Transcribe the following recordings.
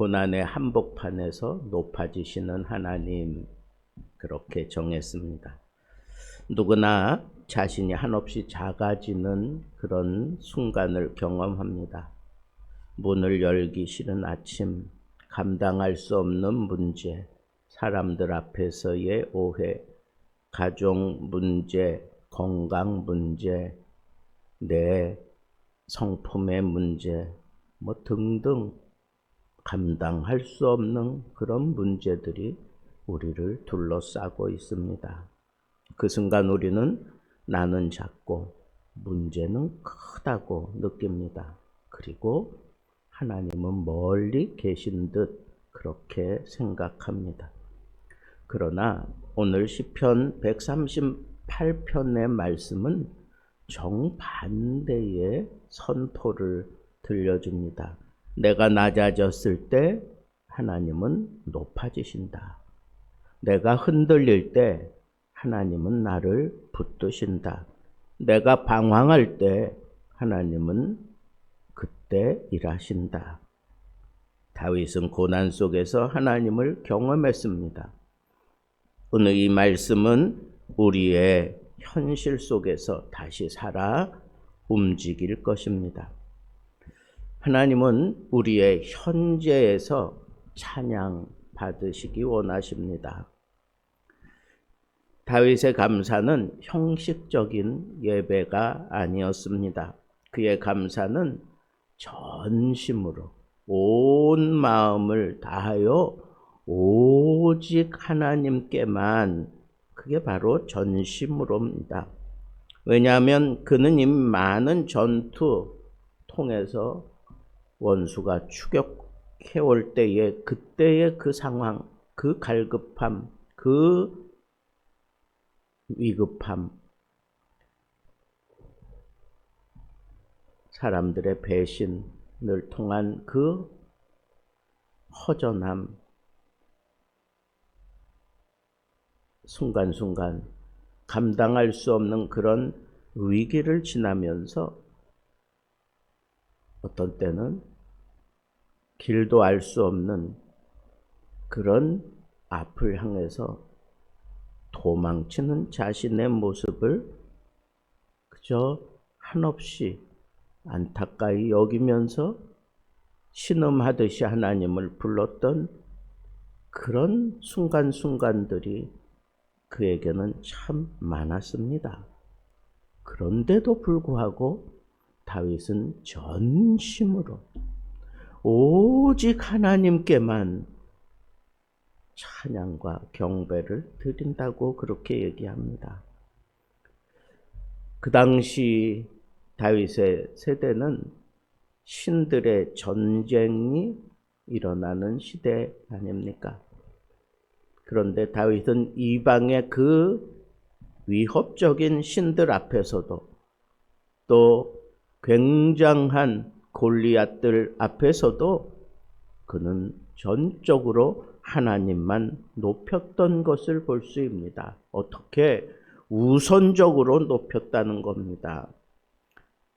고난의 한복판에서 높아지시는 하나님, 그렇게 정했습니다. 누구나 자신이 한없이 작아지는 그런 순간을 경험합니다. 문을 열기 싫은 아침, 감당할 수 없는 문제, 사람들 앞에서의 오해, 가족 문제, 건강 문제, 내 성품의 문제, 등등 감당할 수 없는 그런 문제들이 우리를 둘러싸고 있습니다. 그 순간 우리는 나는 작고 문제는 크다고 느낍니다. 그리고 하나님은 멀리 계신 듯 그렇게 생각합니다. 그러나 오늘 시편 138편의 말씀은 정반대의 선포를 들려줍니다. 내가 낮아졌을 때 하나님은 높아지신다. 내가 흔들릴 때 하나님은 나를 붙드신다. 내가 방황할 때 하나님은 그때 일하신다. 다윗은 고난 속에서 하나님을 경험했습니다. 오늘 이 말씀은 우리의 현실 속에서 다시 살아 움직일 것입니다. 하나님은 우리의 현재에서 찬양 받으시기 원하십니다. 다윗의 감사는 형식적인 예배가 아니었습니다. 그의 감사는 전심으로 온 마음을 다하여 오직 하나님께만, 그게 바로 전심으로입니다. 왜냐하면 그는 이미 많은 전투 통해서 원수가 추격해올 때에 그때의 그 상황, 그 갈급함, 그 위급함, 사람들의 배신을 통한 그 허전함, 순간순간 감당할 수 없는 그런 위기를 지나면서 어떤 때는 길도 알 수 없는 그런 앞을 향해서 도망치는 자신의 모습을 그저 한없이 안타까이 여기면서 신음하듯이 하나님을 불렀던 그런 순간순간들이 그에게는 참 많았습니다. 그런데도 불구하고 다윗은 전심으로 오직 하나님께만 찬양과 경배를 드린다고 그렇게 얘기합니다. 그 당시 다윗의 세대는 신들의 전쟁이 일어나는 시대 아닙니까? 그런데 다윗은 이방의 그 위협적인 신들 앞에서도 또 굉장한 골리앗들 앞에서도 그는 전적으로 하나님만 높였던 것을 볼 수 있습니다. 어떻게? 우선적으로 높였다는 겁니다.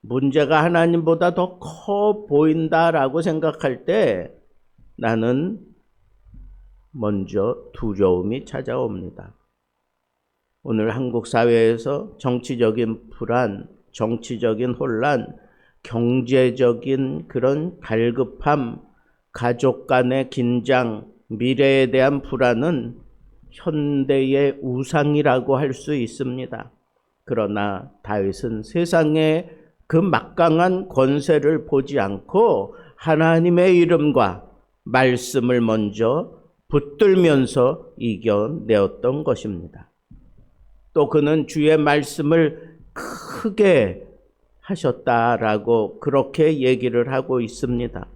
문제가 하나님보다 더 커 보인다라고 생각할 때 나는 먼저 두려움이 찾아옵니다. 오늘 한국 사회에서 정치적인 불안, 정치적인 혼란, 경제적인 그런 갈급함, 가족 간의 긴장, 미래에 대한 불안은 현대의 우상이라고 할 수 있습니다. 그러나 다윗은 세상의 그 막강한 권세를 보지 않고 하나님의 이름과 말씀을 먼저 붙들면서 이겨내었던 것입니다. 또 그는 주의 말씀을 크게 하셨다라고 그렇게 얘기를 하고 있습니다.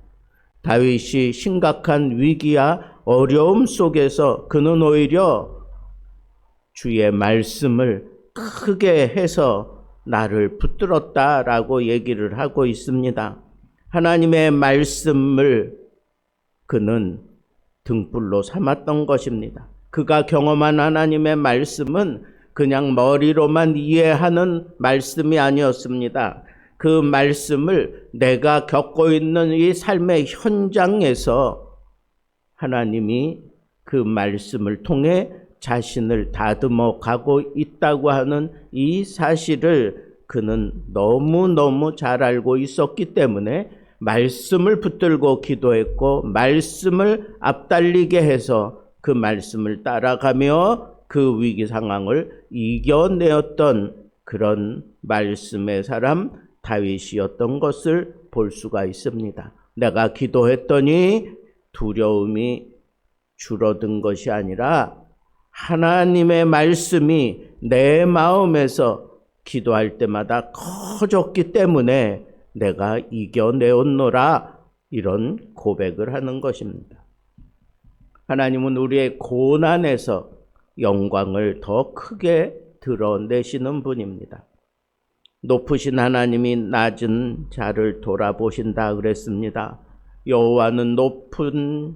다윗이 심각한 위기와 어려움 속에서 그는 오히려 주의 말씀을 크게 해서 나를 붙들었다라고 얘기를 하고 있습니다. 하나님의 말씀을 그는 등불로 삼았던 것입니다. 그가 경험한 하나님의 말씀은 그냥 머리로만 이해하는 말씀이 아니었습니다. 그 말씀을 내가 겪고 있는 이 삶의 현장에서 하나님이 그 말씀을 통해 자신을 다듬어 가고 있다고 하는 이 사실을 그는 너무너무 잘 알고 있었기 때문에 말씀을 붙들고 기도했고, 말씀을 앞달리게 해서 그 말씀을 따라가며 그 위기 상황을 이겨내었던 그런 말씀의 사람 다윗이었던 것을 볼 수가 있습니다. 내가 기도했더니 두려움이 줄어든 것이 아니라 하나님의 말씀이 내 마음에서 기도할 때마다 커졌기 때문에 내가 이겨내었노라, 이런 고백을 하는 것입니다. 하나님은 우리의 고난에서 영광을 더 크게 드러내시는 분입니다. 높으신 하나님이 낮은 자를 돌아보신다 그랬습니다. 여호와는 높은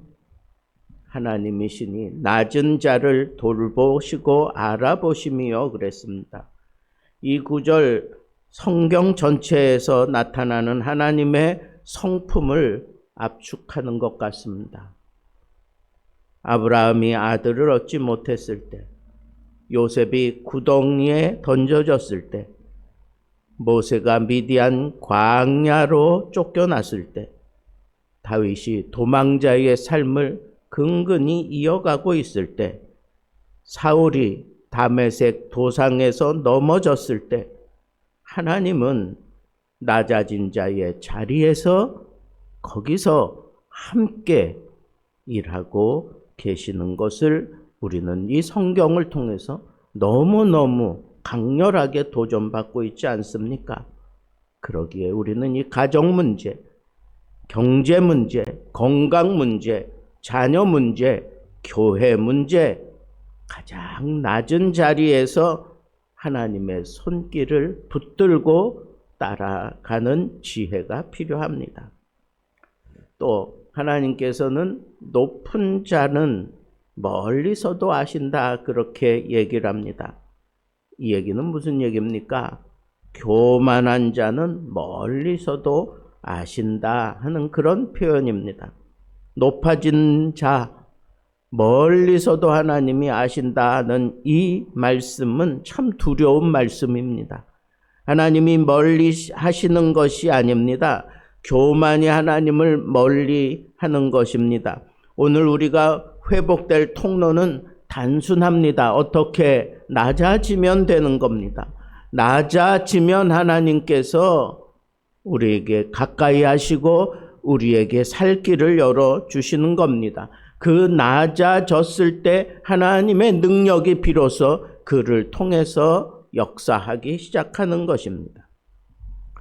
하나님이시니 낮은 자를 돌보시고 알아보심이요 그랬습니다. 이 구절 성경 전체에서 나타나는 하나님의 성품을 압축하는 것 같습니다. 아브라함이 아들을 얻지 못했을 때, 요셉이 구덩이에 던져졌을 때, 모세가 미디안 광야로 쫓겨났을 때, 다윗이 도망자의 삶을 근근히 이어가고 있을 때, 사울이 다메섹 도상에서 넘어졌을 때, 하나님은 낮아진 자의 자리에서 거기서 함께 일하고 계시는 것을 우리는 이 성경을 통해서 너무너무 강렬하게 도전받고 있지 않습니까? 그러기에 우리는 이 가정 문제, 경제 문제, 건강 문제, 자녀 문제, 교회 문제, 가장 낮은 자리에서 하나님의 손길을 붙들고 따라가는 지혜가 필요합니다. 또 하나님께서는 높은 자는 멀리서도 아신다, 그렇게 얘기를 합니다. 이 얘기는 무슨 얘기입니까? 교만한 자는 멀리서도 아신다 하는 그런 표현입니다. 높아진 자, 멀리서도 하나님이 아신다는 이 말씀은 참 두려운 말씀입니다. 하나님이 멀리 하시는 것이 아닙니다. 교만이 하나님을 멀리 하는 것입니다. 오늘 우리가 회복될 통로는 단순합니다. 어떻게? 낮아지면 되는 겁니다. 낮아지면 하나님께서 우리에게 가까이 하시고 우리에게 살 길을 열어주시는 겁니다. 그 낮아졌을 때 하나님의 능력이 비로소 그를 통해서 역사하기 시작하는 것입니다.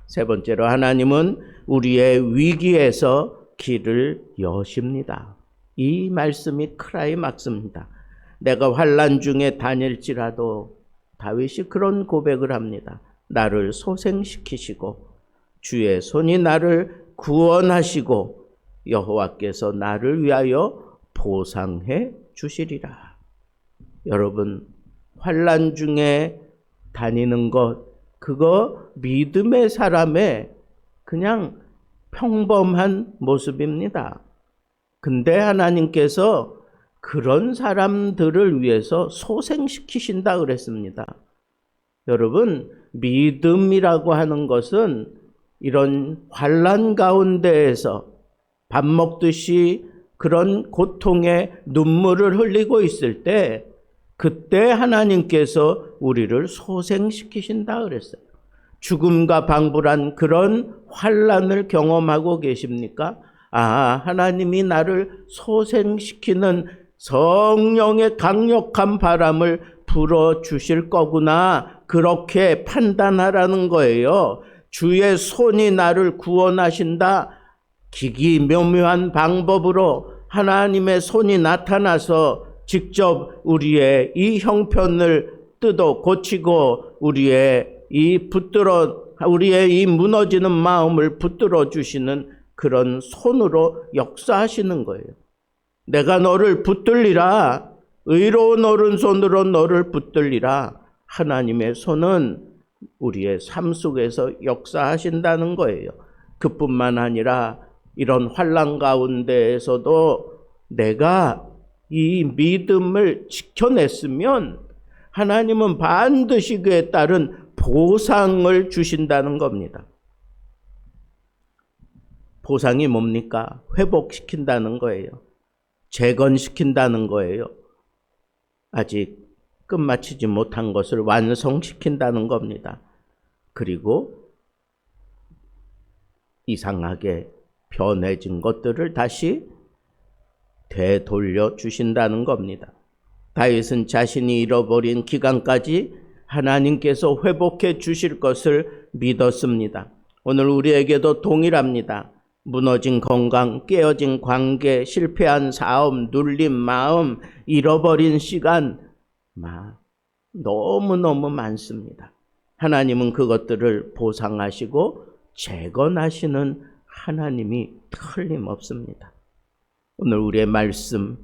세 번째로, 하나님은 우리의 위기에서 길을 여십니다. 이 말씀이 크라이막스입니다. 내가 환난 중에 다닐지라도, 다윗이 그런 고백을 합니다. 나를 소생시키시고 주의 손이 나를 구원하시고 여호와께서 나를 위하여 보상해 주시리라. 여러분, 환난 중에 다니는 것, 그거 믿음의 사람의 그냥 평범한 모습입니다. 근데 하나님께서 그런 사람들을 위해서 소생시키신다 그랬습니다. 여러분, 믿음이라고 하는 것은 이런 환난 가운데에서 밥 먹듯이 그런 고통에 눈물을 흘리고 있을 때, 그때 하나님께서 우리를 소생시키신다 그랬어요. 죽음과 방불한 그런 환난을 경험하고 계십니까? 하나님이 나를 소생시키는 성령의 강력한 바람을 불어주실 거구나, 그렇게 판단하라는 거예요. 주의 손이 나를 구원하신다. 기기묘묘한 방법으로 하나님의 손이 나타나서 직접 우리의 이 형편을 뜯어 고치고 우리의 이 무너지는 마음을 붙들어 주시는 그런 손으로 역사하시는 거예요. 내가 너를 붙들리라. 의로운 오른손으로 너를 붙들리라. 하나님의 손은 우리의 삶 속에서 역사하신다는 거예요. 그뿐만 아니라 이런 환난 가운데에서도 내가 이 믿음을 지켜냈으면 하나님은 반드시 그에 따른 보상을 주신다는 겁니다. 보상이 뭡니까? 회복시킨다는 거예요. 재건시킨다는 거예요. 아직 끝마치지 못한 것을 완성시킨다는 겁니다. 그리고 이상하게 변해진 것들을 다시 되돌려 주신다는 겁니다. 다윗은 자신이 잃어버린 기간까지 하나님께서 회복해 주실 것을 믿었습니다. 오늘 우리에게도 동일합니다. 무너진 건강, 깨어진 관계, 실패한 사업, 눌린 마음, 잃어버린 시간, 너무너무 많습니다. 하나님은 그것들을 보상하시고 재건하시는 하나님이 틀림없습니다. 오늘 우리의 말씀,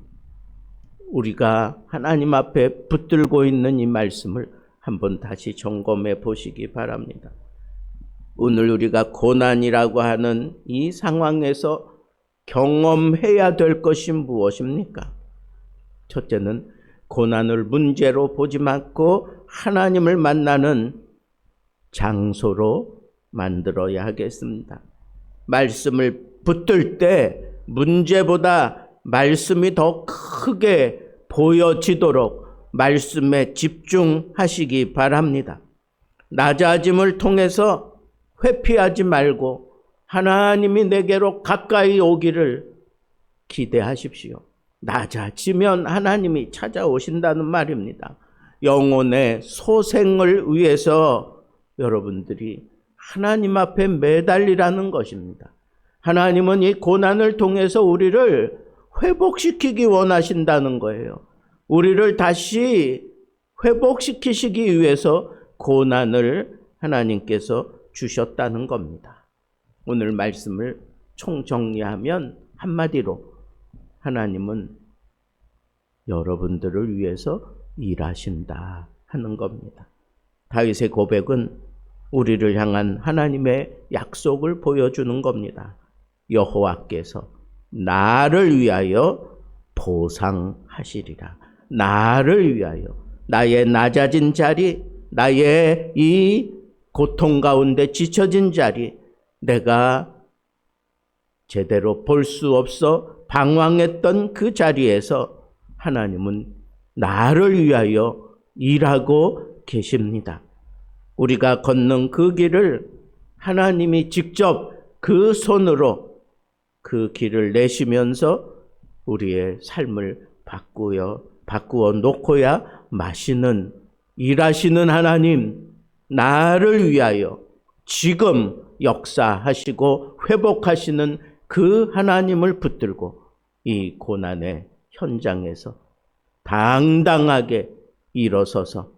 우리가 하나님 앞에 붙들고 있는 이 말씀을 한번 다시 점검해 보시기 바랍니다. 오늘 우리가 고난이라고 하는 이 상황에서 경험해야 될 것이 무엇입니까? 첫째는 고난을 문제로 보지 말고 하나님을 만나는 장소로 만들어야 하겠습니다. 말씀을 붙들 때 문제보다 말씀이 더 크게 보여지도록 말씀에 집중하시기 바랍니다. 낮아짐을 통해서 회피하지 말고 하나님이 내게로 가까이 오기를 기대하십시오. 낮아지면 하나님이 찾아오신다는 말입니다. 영혼의 소생을 위해서 여러분들이 하나님 앞에 매달리라는 것입니다. 하나님은 이 고난을 통해서 우리를 회복시키기 원하신다는 거예요. 우리를 다시 회복시키시기 위해서 고난을 하나님께서 주셨다는 겁니다. 오늘 말씀을 총정리하면 한마디로 하나님은 여러분들을 위해서 일하신다 하는 겁니다. 다윗의 고백은 우리를 향한 하나님의 약속을 보여주는 겁니다. 여호와께서 나를 위하여 보상하시리라. 나를 위하여, 나의 낮아진 자리, 나의 이 고통 가운데 지쳐진 자리, 내가 제대로 볼 수 없어 방황했던 그 자리에서 하나님은 나를 위하여 일하고 계십니다. 우리가 걷는 그 길을 하나님이 직접 그 손으로 그 길을 내시면서 우리의 삶을 바꾸어 놓고야 마시는, 일하시는 하나님, 나를 위하여 지금 역사하시고 회복하시는 그 하나님을 붙들고 이 고난의 현장에서 당당하게 일어서서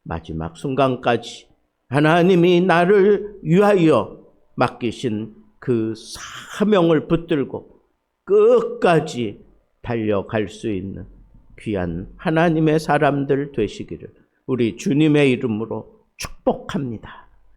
마지막 순간까지 하나님이 나를 위하여 맡기신 그 사명을 붙들고 끝까지 달려갈 수 있는 귀한 하나님의 사람들 되시기를 우리 주님의 이름으로 축복합니다.